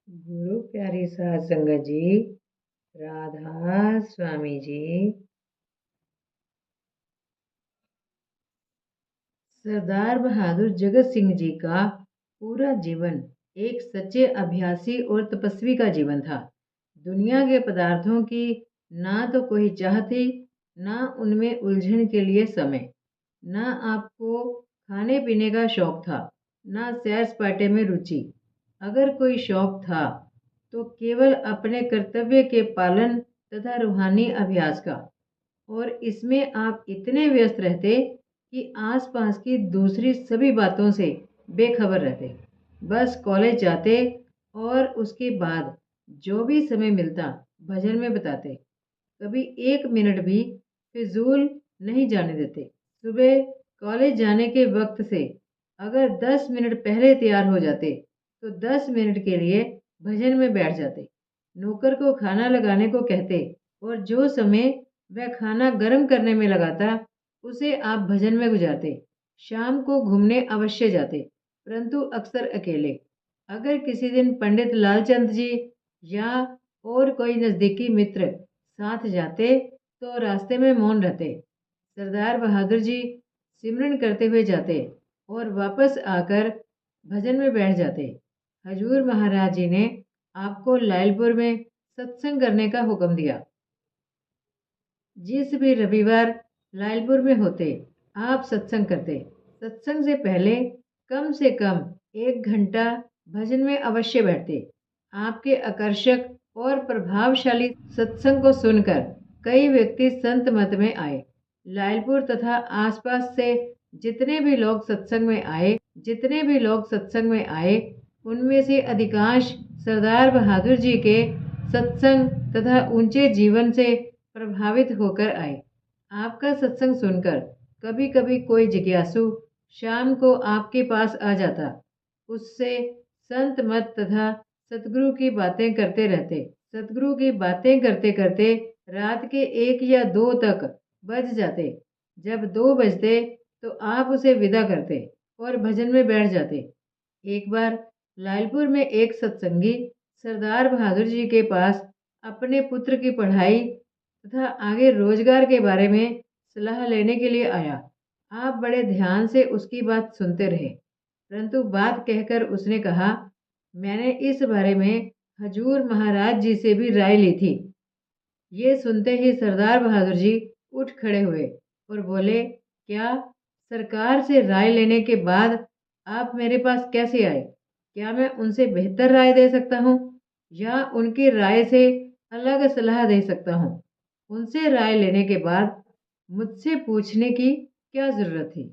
गुरु प्यारी साध संगत जी, राधा स्वामी जी। सरदार बहादुर जगत सिंह जी का पूरा जीवन एक सच्चे अभ्यासी और तपस्वी का जीवन था। दुनिया के पदार्थों की ना तो कोई चाह थी, ना उनमें उलझन के लिए समय, ना आपको खाने पीने का शौक था, ना सैर सपाटे में रुचि। अगर कोई शौक था तो केवल अपने कर्तव्य के पालन तथा रूहानी अभ्यास का, और इसमें आप इतने व्यस्त रहते कि आसपास की दूसरी सभी बातों से बेखबर रहते। बस कॉलेज जाते और उसके बाद जो भी समय मिलता भजन में बताते। कभी एक मिनट भी फिजूल नहीं जाने देते। सुबह कॉलेज जाने के वक्त से अगर 10 मिनट पहले तैयार हो जाते तो 10 मिनट के लिए भजन में बैठ जाते। नौकर को खाना लगाने को कहते और जो समय वह खाना गर्म करने में लगाता उसे आप भजन में गुजारते। शाम को घूमने अवश्य जाते, परंतु अक्सर अकेले। अगर किसी दिन पंडित लालचंद जी या और कोई नज़दीकी मित्र साथ जाते तो रास्ते में मौन रहते। सरदार बहादुर जी सिमरन करते हुए जाते और वापस आकर भजन में बैठ जाते। हजूर महाराज जी ने आपको लायलपुर में सत्संग करने का हुक्म दिया। जिस भी रविवार लायलपुर में होते आप सत्संग करते। सत्संग से पहले कम से कम 1 घंटा भजन में अवश्य बैठते। आपके आकर्षक और प्रभावशाली सत्संग को सुनकर कई व्यक्ति संत मत में आए। लायलपुर तथा आसपास से जितने भी लोग सत्संग में आए उनमें से अधिकांश सरदार बहादुर जी के सत्संग तथा ऊंचे जीवन से प्रभावित होकर आए। आपका सत्संग सुनकर कभी कभी कोई जिज्ञासु शाम को आपके पास आ जाता। उससे संत मत तथा सतगुरु की बातें करते रहते। सतगुरु की बातें करते करते रात के 1 या 2 तक बज जाते। जब 2 बजते तो आप उसे विदा करते और भजन में बैठ जाते। एक बार लायलपुर में एक सत्संगी सरदार बहादुर जी के पास अपने पुत्र की पढ़ाई तथा आगे रोजगार के बारे में सलाह लेने के लिए आया। आप बड़े ध्यान से उसकी बात सुनते रहे, परंतु बात कहकर उसने कहा, मैंने इस बारे में हजूर महाराज जी से भी राय ली थी। ये सुनते ही सरदार बहादुर जी उठ खड़े हुए और बोले, क्या सरकार से राय लेने के बाद आप मेरे पास कैसे आए? क्या मैं उनसे बेहतर राय दे सकता हूँ या उनकी राय से अलग सलाह दे सकता हूँ? उनसे राय लेने के बाद मुझसे पूछने की क्या जरूरत थी?